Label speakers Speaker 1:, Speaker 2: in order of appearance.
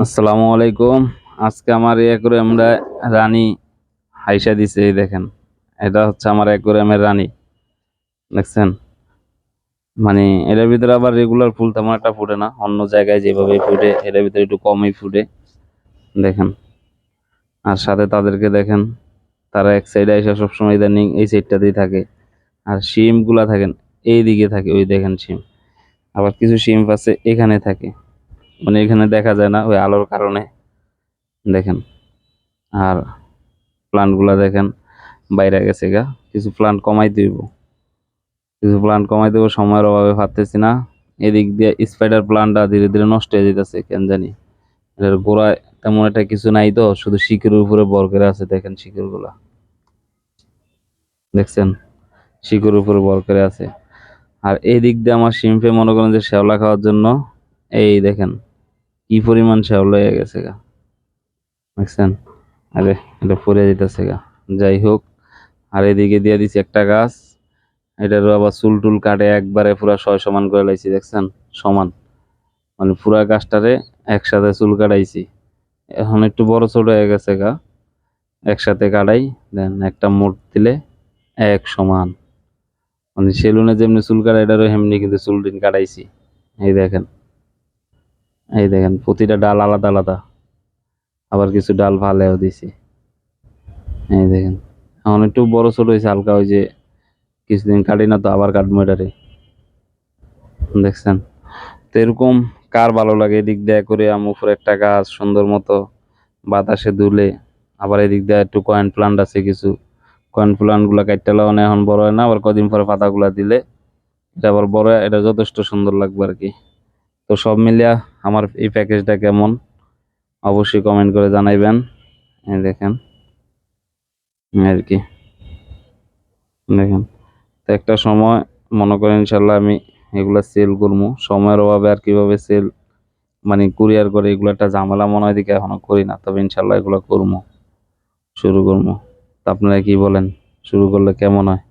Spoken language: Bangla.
Speaker 1: আসসালামু আলাইকুম। আজকে আমার অ্যাকুরিয়ামটা রানী হাইসা দিছে। এই দেখেন, এটা হচ্ছে আমার অ্যাকুরিয়ামের রানী। দেখছেন? মানে এটার ভিতরে আবার রেগুলার ফুল তেমন একটা ফুটে না। অন্য জায়গায় যেভাবে ফুটে এটার ভিতরে একটু কমই ফুটে। দেখেন, আর সাথে তাদেরকে দেখেন, তারা এক সাইডে এসে সবসময় ইদানিং এই সাইডটাতেই থাকে। আর শিম গুলা থাকেন এইদিকে থাকে, ওই দেখেন শিম। আবার কিছু শিম আছে এখানে থাকে, মানে এখানে দেখা যায় না ওই আলোর কারণে। দেখেন, আর প্লান্ট গুলা দেখেন বাইরে গেছে গা। কিছু প্লান্ট কমাই দিব, সময়ের অভাবে পারতেছি না। এদিক দিয়ে স্পাইডার প্লান্টটা ধীরে ধীরে নষ্ট হয়ে যেতেছে কেন জানি। এটার গোড়ায় তেমন একটা কিছু নাই, তো শুধু শিকড়ের উপরে ভর করে আছে। দেখেন শিকড় গুলা, দেখছেন? শিকড়ের উপরে ভর করে আছে। আর এই দিক দিয়ে আমার শিম্পে মনে করেন যে শ্যাওলা খাওয়ার জন্য, এই দেখেন কি পরিমাণ শ্যাওলা হয়ে গেছে গা। দেখছেন? আরে এটা পড়ে যেতেছে গা। যাই হোক, আর এদিকে দিয়ে দিছি একটা গাছ। এটারও আবার চুল টুল কাটে একবারে পুরা সমান করে লাইছি। দেখছেন? সমান, মানে পুরা গাছটারে একসাথে চুল কাটাইছি। এখন একটু বড় ছোট হয়ে গেছে গা, একসাথে কাটাই দেন একটা মোট দিলে এক সমান। মানে সেলুনে যেমনি চুল কাটাই এটারও এমনি কিন্তু চুল টিন কাটাইছি। এই দেখেন, এই দেখেন প্রতিটা ডাল আলাদা আলাদা, আবার কিছু ডাল ভালেও দিছি। এই দেখেন, এখন একটু বড় ছোট হয়েছে হালকা, ওই যে কিছুদিন কাটি না তো আবার কাটবো এটারে। দেখছেন? তো এরকম কার ভালো লাগে এদিক দিয়ে করে উপরে একটা গাছ সুন্দর মতো বাতাসে দুলে। আবার এদিক দিয়ে একটু কয়েন প্লান্ট আছে কিছু, কয়েন প্লান্ট গুলা কাটতে লাগানো এখন বড় হয় না, আবার কদিন পরে পাতাগুলা দিলে এটা আবার বড় হয়, এটা যথেষ্ট সুন্দর লাগবে আর কি। তো সব মিলিয়া আমার এই প্যাকেজটা কেমন অবশ্যই কমেন্ট করে জানাইবেন। এই দেখেন, এই আর কি। দেখেন, তো একটা সময় মনে করেন ইনশাল্লাহ আমি এগুলা সেল করবো। সময়ের অভাবে আর কিভাবে সেল, মানে কুরিয়ার করে এগুলো একটা ঝামেলা মনে হয় দিকে এখনো করি না। তবে ইনশাল্লাহ এগুলো করবো, শুরু করবো। তা আপনারা কি বলেন, শুরু করলে কেমন হয়?